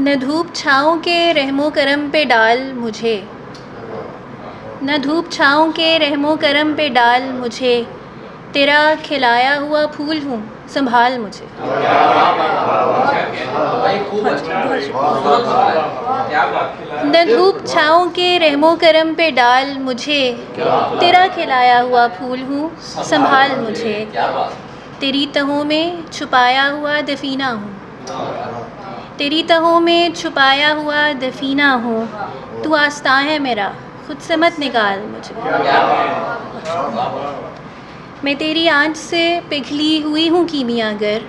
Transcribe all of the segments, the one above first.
न धूप छाँव के रहमो करम पे डाल मुझे, न धूप छाँव के रहमो करम पे डाल मुझे, तेरा खिलाया हुआ फूल हूँ संभाल मुझे। न धूप छाँव के रहमो करम पे डाल मुझे, तेरा खिलाया हुआ फूल हूँ संभाल मुझे। तेरी तहों में छुपाया हुआ दफीना हूँ, तेरी तहों में छुपाया हुआ दफीना हूँ। तू आस्ता है मेरा खुद से मत निकाल मुझे। मैं तेरी आँच से पिघली हुई हूँ कीमियागर,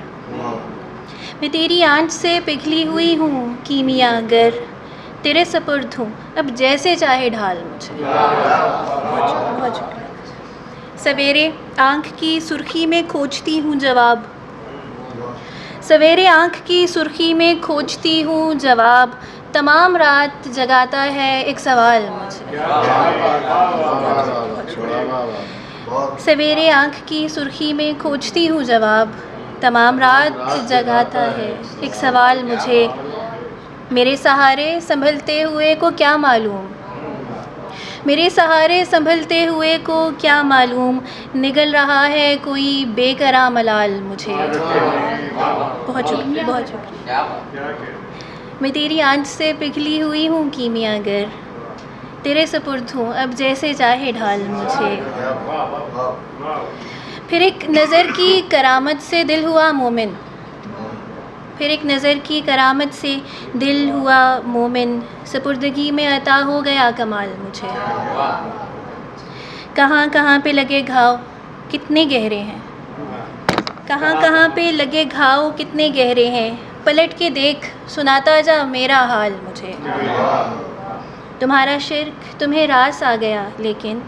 मैं तेरी आँच से पिघली हुई हूँ कीमियागर, तेरे सपुर्द हूँ अब जैसे चाहे ढाल मुझे। बहुत शुक्रिया। सवेरे आँख की सुर्खी में खोजती हूँ जवाब, सवेरे आँख की सुर्खी में खोजती हूँ जवाब, तमाम रात जगाता है एक सवाल मुझे। सवेरे आँख की सुर्खी में खोजती हूँ जवाब, तमाम रात जगाता है एक सवाल मुझे। मेरे सहारे संभलते हुए को क्या मालूम, मेरे सहारे संभलते हुए को क्या मालूम, निगल रहा है कोई बेकरार मलाल मुझे। बहुत शुक्रिया, बहुत शुक्रिया। मैं तेरी आँच से पिघली हुई हूँ कीमियागर, तेरे सपुर्द हूँ अब जैसे चाहे ढाल मुझे। फिर एक नज़र की करामत से दिल हुआ मोमिन, फिर एक नज़र की करामत से दिल हुआ मोमिन, सपुर्दगी में अता हो गया कमाल मुझे। कहाँ कहाँ पे लगे घाव कितने गहरे हैं, कहाँ कहाँ पे लगे घाव कितने गहरे हैं, पलट के देख सुनाता जा मेरा हाल मुझे। तुम्हारा शिर्क तुम्हें रास आ गया लेकिन,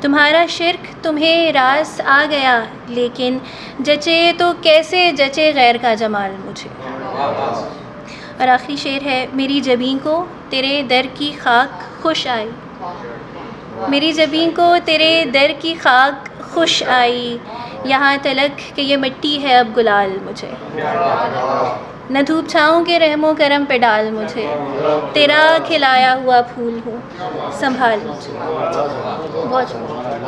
तुम्हारा शिर्क तुम्हें रास आ गया लेकिन, जचे तो कैसे जचे गैर का जमाल मुझे। और आखिरी शेर है, मेरी जबीं को तेरे दर की खाक खुश आई, मेरी जबीं को तेरे दर की खाक खुश आई, यहाँ तलक कि ये मिट्टी है अब गुलाल मुझे। न धूप छाँव के रहमो करम पे डाल मुझे, तेरा खिलाया हुआ फूल हूँ संभाल मुझे। बहुत शुक्रिया।